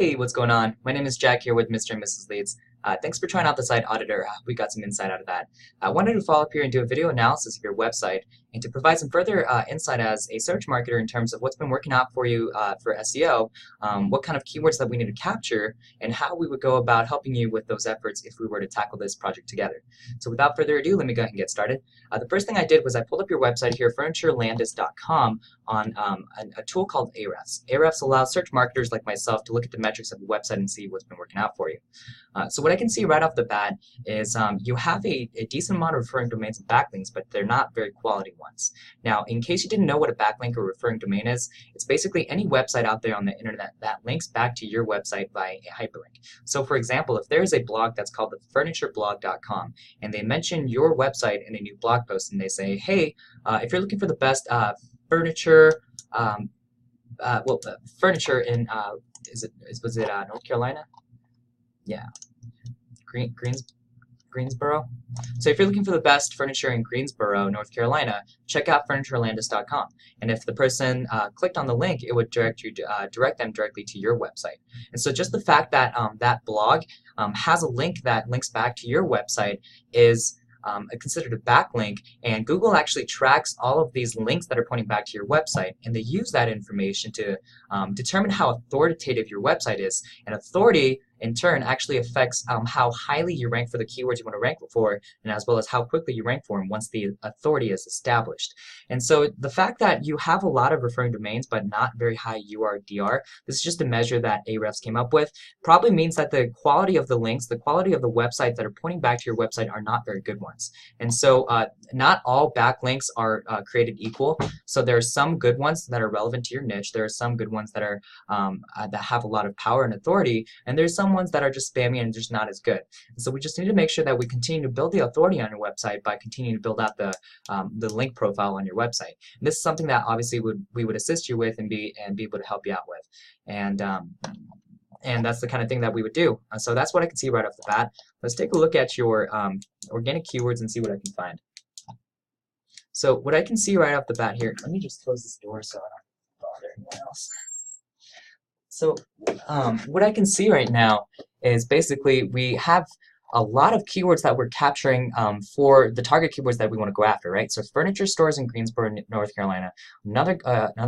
Hey, what's going on? My name is Jack here with Mr. and Mrs. Leads. Thanks for trying out the site Auditor. We got some insight out of that. I wanted to follow up here and do a video analysis of your website and to provide some further insight as a search marketer in terms of what's been working out for you for SEO, what kind of keywords that we need to capture, and how we would go about helping you with those efforts if we were to tackle this project together. So without further ado, let me go ahead and get started. The first thing I did was I pulled up your website here, FurnitureLandis.com, on a tool called Ahrefs. Ahrefs allows search marketers like myself to look at the metrics of the website and see what's been working out for you. So what I can see right off the bat is you have a decent amount of referring domains and backlinks, but they're not very quality ones. Now, in case you didn't know what a backlink or referring domain is, it's basically any website out there on the internet that links back to your website by a hyperlink. So for example, if there is a blog that's called thefurnitureblog.com and they mention your website in a new blog post and they say, hey, if you're looking for the best furniture, furniture in, was it North Carolina? Yeah, Greensboro. So if you're looking for the best furniture in Greensboro, North Carolina, check out FurnitureLandis.com. And if the person clicked on the link, it would direct them directly to your website. And so just the fact that that blog has a link that links back to your website is considered a backlink, and Google actually tracks all of these links that are pointing back to your website, and they use that information to determine how authoritative your website is. And authority in turn actually affects how highly you rank for the keywords you want to rank for, and as well as how quickly you rank for them once the authority is established. And so the fact that you have a lot of referring domains but not very high URDR, this is just a measure that Ahrefs came up with, probably means that the quality of the links, the quality of the website that are pointing back to your website are not very good ones. And so not all backlinks are created equal. So there are some good ones that are relevant to your niche. There are some good ones that are that have a lot of power and authority, and there's some ones that are just spammy and just not as good. And so we just need to make sure that we continue to build the authority on your website by continuing to build out the link profile on your website. And this is something that obviously we would assist you with and be able to help you out with. And that's the kind of thing that we would do. So that's what I can see right off the bat. Let's take a look at your organic keywords and see what I can find. So what I can see right off the bat here, let me just close this door so I don't bother anyone else. So what I can see right now is basically we have a lot of keywords that we're capturing for the target keywords that we want to go after, right? So furniture stores in Greensboro, North Carolina. Another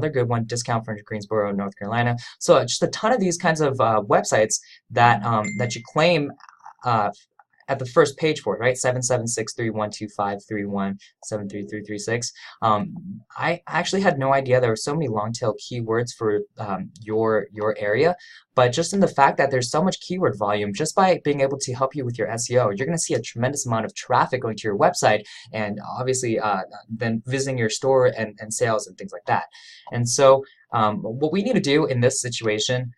good one, discount furniture Greensboro, North Carolina. So just a ton of these kinds of websites that that you claim at the first page for it, right? 776312531733336. I actually had no idea there were so many long tail keywords for your area, but just in the fact that there's so much keyword volume, just by being able to help you with your SEO, you're going to see a tremendous amount of traffic going to your website, and obviously then visiting your store and sales and things like that. And so what we need to do in this situation,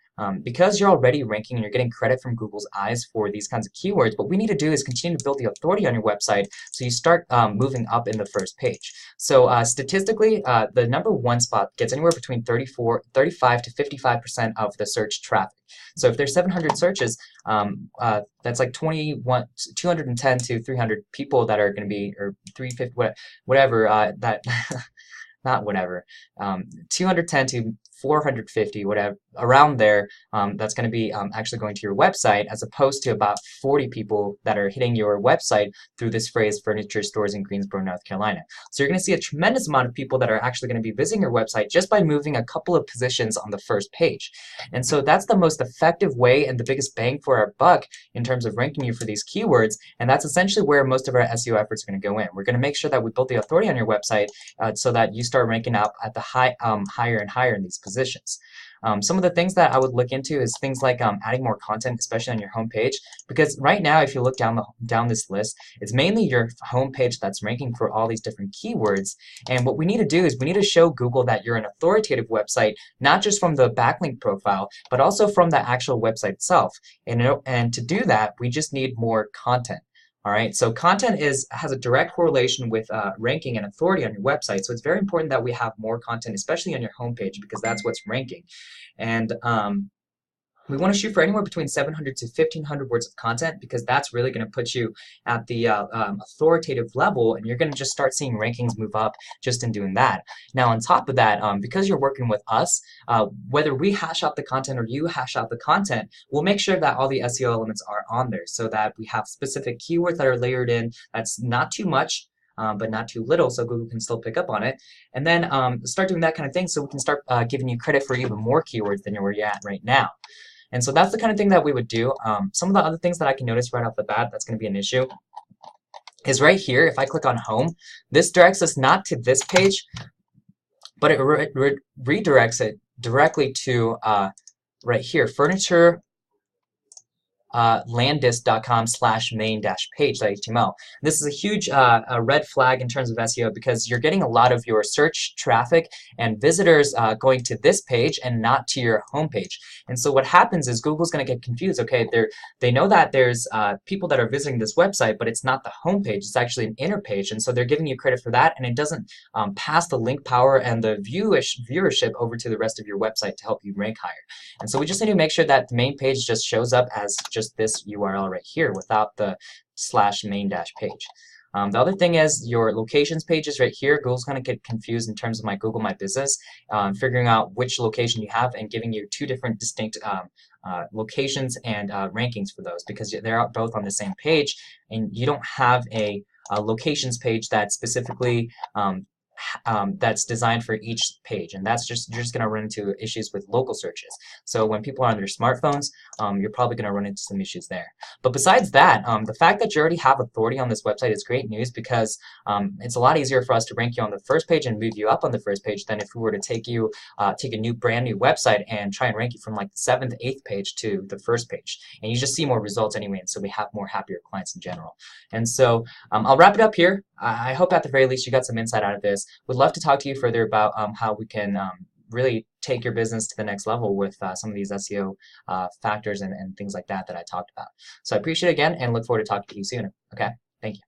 because you're already ranking and you're getting credit from Google's eyes for these kinds of keywords, what we need to do is continue to build the authority on your website so you start moving up in the first page. So statistically, the #1 spot gets anywhere between 35 to 55% of the search traffic. So if there's 700 searches, that's like 210 to 300 people that are going to be, or 350, whatever, that, not whatever, 210 to 450, whatever, around there, that's going to be actually going to your website, as opposed to about 40 people that are hitting your website through this phrase, furniture stores in Greensboro, North Carolina. So you're going to see a tremendous amount of people that are actually going to be visiting your website just by moving a couple of positions on the first page. And so that's the most effective way and the biggest bang for our buck in terms of ranking you for these keywords, and that's essentially where most of our SEO efforts are going to go in. We're going to make sure that we build the authority on your website so that you start ranking up at the higher and higher in these positions. Some of the things that I would look into is things like adding more content, especially on your homepage, because right now, if you look down this list, it's mainly your homepage that's ranking for all these different keywords. And what we need to do is we need to show Google that you're an authoritative website, not just from the backlink profile, but also from the actual website itself. And to do that, we just need more content. All right, so content has a direct correlation with ranking and authority on your website. So it's very important that we have more content, especially on your homepage, because that's what's ranking. And We want to shoot for anywhere between 700 to 1,500 words of content because that's really going to put you at the authoritative level, and you're going to just start seeing rankings move up just in doing that. Now, on top of that, because you're working with us, whether we hash out the content or you hash out the content, we'll make sure that all the SEO elements are on there so that we have specific keywords that are layered in. That's not too much. But not too little, so Google can still pick up on it. And then start doing that kind of thing so we can start giving you credit for even more keywords than where you're at right now. And so that's the kind of thing that we would do. Some of the other things that I can notice right off the bat that's going to be an issue is right here. If I click on home, this directs us not to this page, but it redirects it directly to right here, furniture landis.com/main-page.html. This is a huge red flag in terms of SEO because you're getting a lot of your search traffic and visitors going to this page and not to your home page. And so what happens is Google's going to get confused. Okay, they know that there's people that are visiting this website, but it's not the home page. It's actually an inner page, and so they're giving you credit for that, and it doesn't pass the link power and the viewership over to the rest of your website to help you rank higher. And so we just need to make sure that the main page just shows up as just this URL right here without the /main-page. The other thing is your locations pages right here. Google's going to get confused in terms of my Google My Business, figuring out which location you have and giving you two different distinct locations and rankings for those because they're both on the same page, and you don't have a locations page that specifically that's designed for each page, and that's you're just going to run into issues with local searches. So when people are on their smartphones, you're probably going to run into some issues there. But besides that, the fact that you already have authority on this website is great news because it's a lot easier for us to rank you on the first page and move you up on the first page than if we were to take a brand new website and try and rank you from like the 7th, 8th page to the first page. And you just see more results anyway, and so we have more happier clients in general. And so I'll wrap it up here. I hope at the very least you got some insight out of this. Would love to talk to you further about how we can really take your business to the next level with some of these SEO factors and things like that I talked about. So I appreciate it again and look forward to talking to you soon. Okay, thank you.